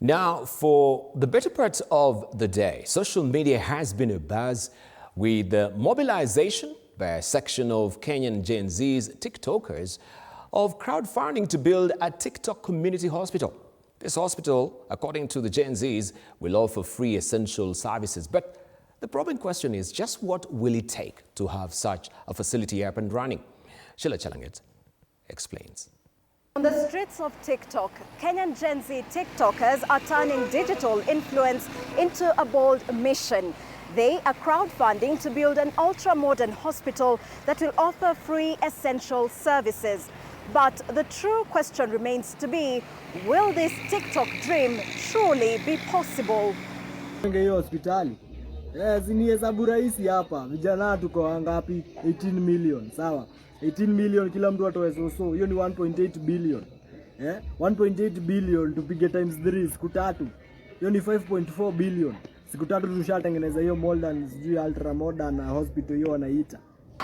Now, for the better part of the day, social media has been abuzz with the mobilization by a section of Kenyan Gen Z's TikTokers of crowdfunding to build a TikTok community hospital. This hospital, according to the Gen Zs, will offer free essential services. But the probing question is, just what will it take to have such a facility up and running? Sheila Chalanget explains. On the streets of TikTok, Kenyan Gen Z TikTokers are turning digital influence into a bold mission. They are crowdfunding to build an ultra-modern hospital that will offer free essential services. But the true question remains to be, will this TikTok dream truly be possible? Hospitali. Zinihesabu rahisi hapa. Vijana tuko wangapi? 18 million, sawa? 18 million kila mtu atoe so. Hiyo ni 1.8 billion. 1.8 billion tupige times 3 siku tatu. Hiyo ni 5.4 billion. Siku tatu tushatengeneza hiyo modern ultra modern hospital hiyo wanaita.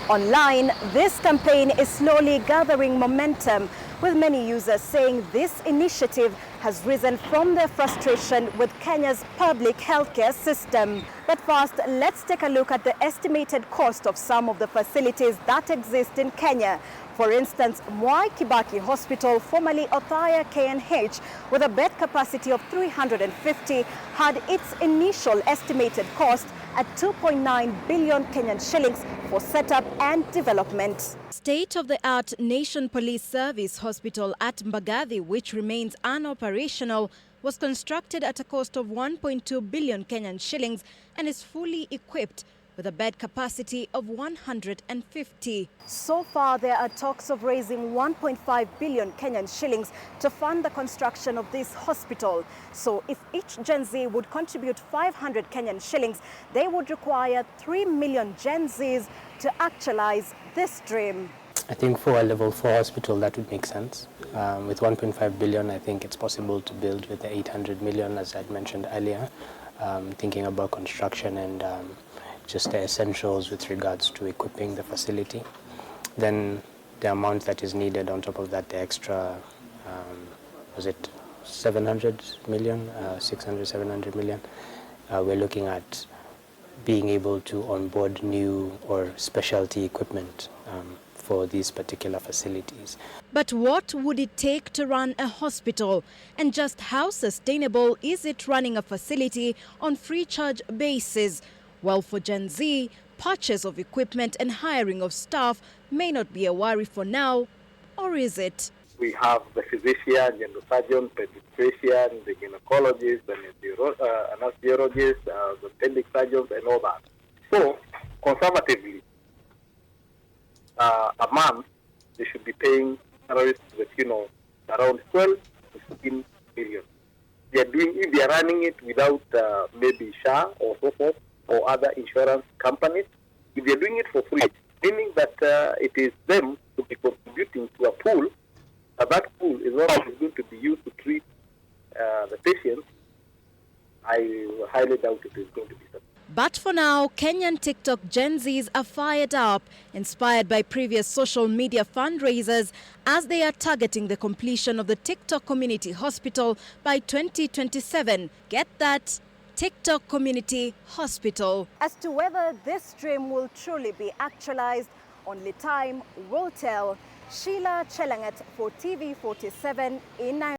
Online, this campaign is slowly gathering momentum, with many users saying this initiative has risen from their frustration with Kenya's public healthcare system. But first, let's take a look at the estimated cost of some of the facilities that exist in Kenya. For instance, Mwai Kibaki Hospital, formerly Othaya KNH, with a bed capacity of 350, had its initial estimated cost at 2.9 billion Kenyan shillings for setup and development. State-of-the-art Nation Police Service Hospital at Mbagathi, which remains unoperational, was constructed at a cost of 1.2 billion Kenyan shillings and is fully equipped with a bed capacity of 150. So far, there are talks of raising 1.5 billion Kenyan shillings to fund the construction of this hospital. So if each Gen Z would contribute 500 Kenyan shillings, they would require 3 million Gen Zs to actualize this dream. I think for a level 4 hospital, that would make sense. With 1.5 billion, I think it's possible to build with the 800 million, as I'd mentioned earlier, thinking about construction and just the essentials with regards to equipping the facility. Then the amount that is needed on top of that, the extra, was it 700 million, 600, 700 million? We're looking at being able to onboard new or specialty equipment for these particular facilities. But what would it take to run a hospital? And just how sustainable is it running a facility on free charge basis? Well, for Gen Z, purchase of equipment and hiring of staff may not be a worry for now, or is it? We have the physician, general surgeon, pediatrician, the gynecologist, the anesthesiologist, the appendix surgeons, and all that. So, conservatively, a month, they should be paying salaries that, around 12 to 15 million. If they are running it without maybe SHA or so forth, or other insurance companies, if they're doing it for free, meaning that it is them to be contributing to a pool, that pool is what is going to be used to treat the patients, I highly doubt it is going to be such. But for now, Kenyan TikTok Gen Zs are fired up, inspired by previous social media fundraisers, as they are targeting the completion of the TikTok Community Hospital by 2027. Get that? TikTok Community Hospital. As to whether this dream will truly be actualized, only time will tell. Sheila Chalanget for TV47 in Nairobi.